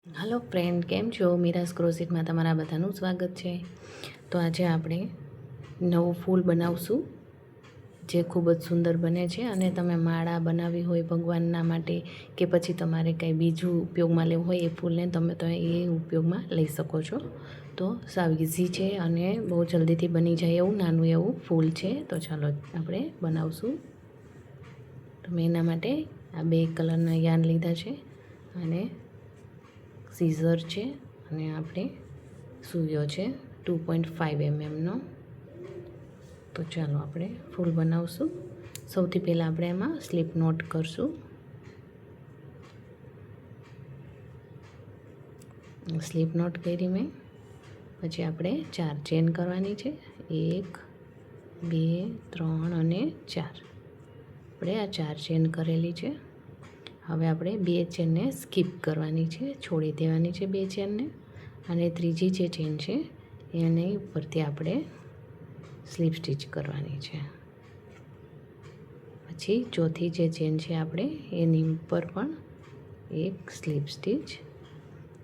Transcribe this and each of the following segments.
Hello friend, કેમ છો? મીરાસ ક્રોઝેટમાં તમારા બધાનું સ્વાગત છે. તો આજે આપણે નવું ફૂલ બનાવશું જે ખૂબ જ સુંદર બને છે અને તમે માળા બનાવવી હોય ભગવાનના માટે કે પછી તમારે કંઈ બીજું ઉપયોગમાં લેવું હોય એ ફૂલને તમે એ ઉપયોગમાં લઈ શકો છો. તો સાવ ઇઝી છે અને બહુ જલ્દીથી બની જાય એવું નાનું એવું ફૂલ છે. તો ચાલો આપણે બનાવશું. તો મેં એના માટે આ 2 કલરના યાર્ન લીધા છે અને સીઝર છે અને આપણે સૂયો છે 2.5 mm. તો ચાલો આપણે ફૂલ બનાવશું. સૌથી પહેલાં આપણે એમાં સ્લીપ નોટ કરશું. સ્લીપ નોટ કરી મેં. પછી આપણે 4 ચેન કરવાની છે. 1 2 3 અને 4. આપણે આ 4 ચેન કરેલી છે. હવે આપણે 2 ચેનને સ્કીપ કરવાની છે, છોડી દેવાની છે 2 ચેનને, અને ત્રીજી જે ચેન છે એની ઉપરથી આપણે સ્લીપ સ્ટીચ કરવાની છે. પછી ચોથી જે ચેન છે આપણે એની ઉપર પણ એક સ્લીપ સ્ટીચ.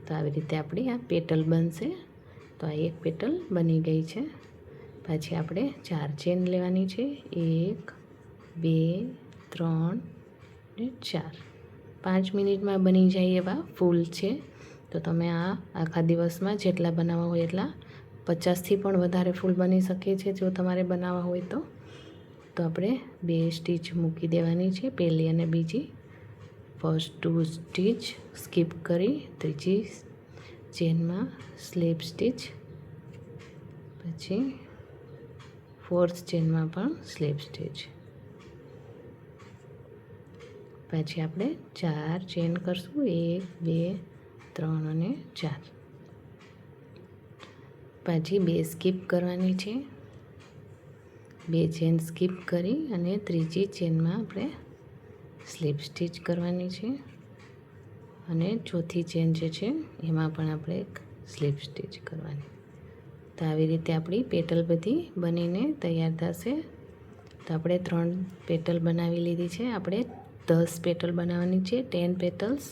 તો આવી રીતે આપણી આ પેટલ બનશે. તો આ એક પેટલ બની ગઈ છે. પછી આપણે 4 ચેન લેવાની છે. 1 2 3 અને 4. 5 મિનિટમાં બની જાય એવા ફૂલ છે. તો તમે આ આખા દિવસમાં જેટલા બનાવવા હોય એટલા 50થી પણ વધારે ફૂલ બની શકે છે જો તમારે બનાવવા હોય તો. તો આપણે 2 સ્ટીચ મૂકી દેવાની છે, પહેલી અને બીજી. ફર્સ્ટ 2 સ્ટીચ સ્કીપ કરી ત્રીજી ચેનમાં સ્લીપ સ્ટીચ, પછી 4th ચેનમાં પણ સ્લીપ સ્ટીચ. પછી આપણે 4 ચેન કરશું. 1 2 3 અને 4. પછી 2 સ્કીપ કરવાની છે. 2 ચેન સ્કીપ કરી અને ત્રીજી ચેનમાં આપણે સ્લીપ સ્ટીચ કરવાની છે અને ચોથી ચેન જે છે એમાં પણ આપણે એક સ્લીપ સ્ટીચ કરવાની. તો આવી રીતે આપણી પેટલ બધી બનીને તૈયાર થશે. તો આપણે 3 પેટલ બનાવી લીધી છે. આપણે 10 પેટલ બનાવવાની છે, 10 પેટલ્સ.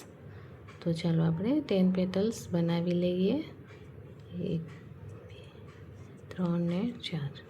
તો ચાલો આપણે 10 પેટલ્સ બનાવી લઈએ. 1 2 3 ને 4.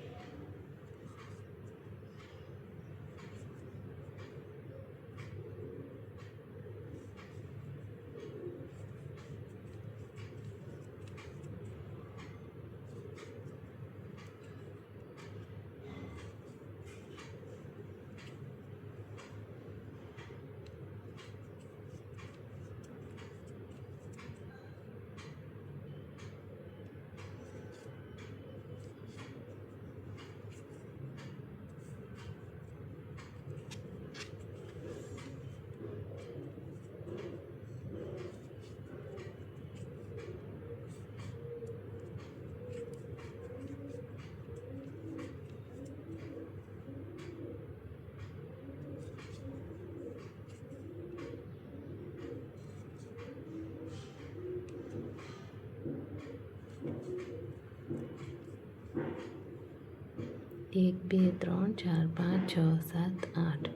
એક બે 3 4 5 6 7 8.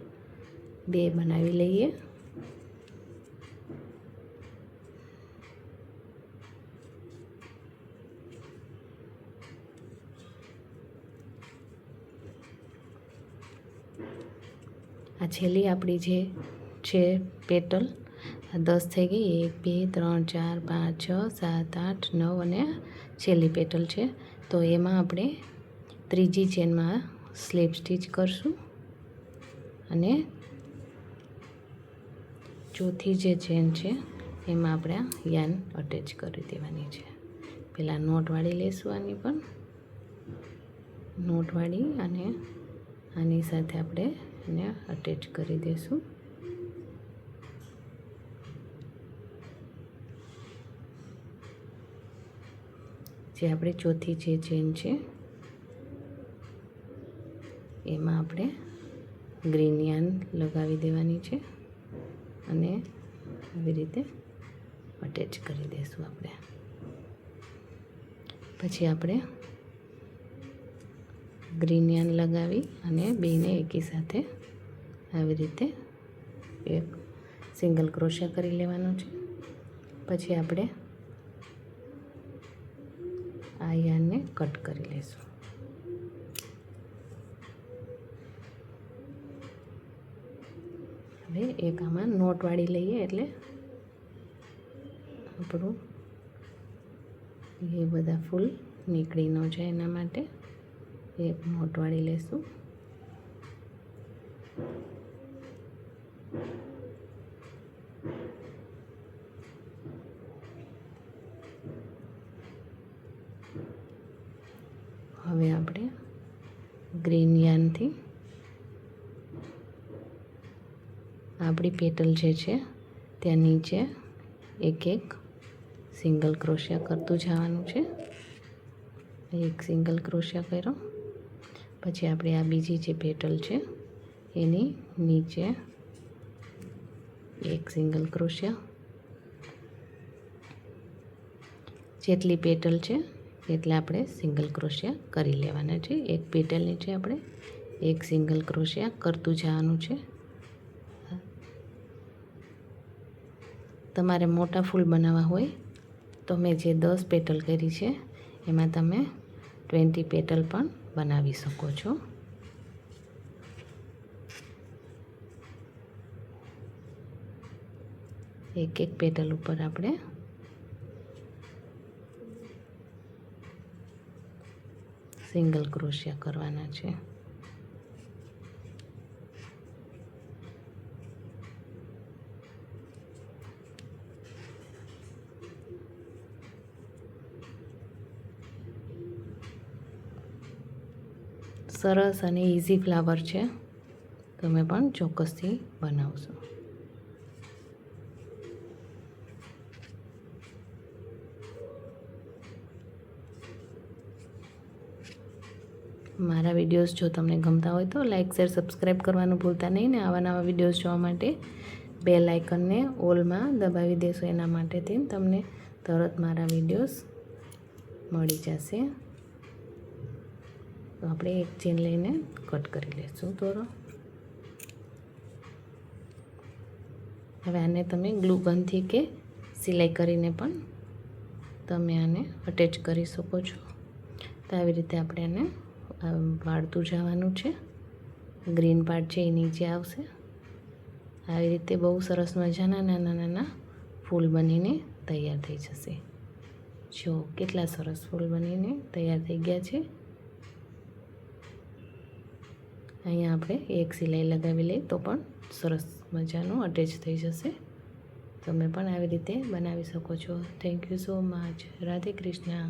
2 બનાવી લઈએ. આ છેલ્લી આપણી જે છે પેટલ 10 થઈ ગઈ. 1 2 3 4 5 6 7 8 9 અને છેલ્લી પેટલ છે. તો એમાં આપણે ત્રીજી ચેનમાં સ્લીપ સ્ટીચ કરશું અને ચોથી જે ચેન છે એમાં આપણે યાર્ન અટેચ કરી દેવાની છે. પહેલાં નોટવાળી લેશું. આની પણ નોટવાળી અને આની સાથે આપણે એને અટેચ કરી દઈશું. જે આપણે ચોથી જે ચેન છે એમાં આપણે ગ્રીન યાર્ન લગાવી દેવાની છે અને આવી રીતે અટેચ કરી દઈશું આપણે. પછી આપણે ગ્રીન યાર્ન લગાવી અને બેને એકી સાથે આવી રીતે એક સિંગલ ક્રોશિયા કરી લેવાનો છે. પછી આપણે આ યાર્નને કટ કરી લઈશું. હવે એક આમાં નોટ વાળી લઈએ એટલે આપણું એ બધા ફૂલ નીકળી ન જાય, એના માટે એક નોટ વાળી લેશું. હવે આપણે ગ્રીન યાર્નથી આપણી પેટલ જે છે ત્યાં નીચે એક સિંગલ ક્રોશિયા કરતું જવાનું છે. એક સિંગલ ક્રોશિયા કર્યો, પછી આપણે આ બીજી જે પેટલ છે એની નીચે એક સિંગલ ક્રોશિયા. જેટલી પેટલ છે એટલે આપણે સિંગલ ક્રોશિયા કરી લેવાના છે. એક પેટલ નીચે આપણે એક સિંગલ ક્રોશિયા કરતું જવાનું છે. તમારે મોટા ફૂલ બનાવવા હોય તો મેં જે 10 પેટલ કરી છે એમાં તમે 20 પેટલ પણ બનાવી શકો છો. એક એક પેટલ ઉપર આપણે સિંગલ ક્રોશિયા કરવાના છે. સરસ અને ઇઝી ફ્લાવર છે, તમે પણ ચોક્કસથી બનાવશો. મારા વિડીયોઝ જો તમને ગમતા હોય તો લાઇક શેર સબસ્ક્રાઈબ કરવાનું ભૂલતા નહીં ને આવા નવા વિડીયોઝ જોવા માટે બેલ આઇકનને ઓલમાં દબાવી દેશો. એના માટેથી તમને તરત મારા વિડીયોઝ મળી જશે. તો આપણે એક ચેન લઈને કટ કરી લઈશું દોરો. હવે આને તમે ગ્લુ ગનથી કે સિલાઈ કરીને પણ તમે આને અટેચ કરી શકો છો. તો આવી રીતે આપણે આને વાળતું જવાનું છે. ગ્રીન પાર્ટ છે એ નીચે આવશે. આવી રીતે બહુ સરસ મજાના નાના નાના ફૂલ બનીને તૈયાર થઈ જશે. જો કેટલા સરસ ફૂલ બનીને તૈયાર થઈ ગયા છે. અહીંયા આપણે એક સિલાઈ લગાવી લઈએ તો પણ સરસ મજાનું અટેચ થઈ જશે. તમે પણ આવી રીતે બનાવી શકો છો. Thank you so much. Radhe Krishna.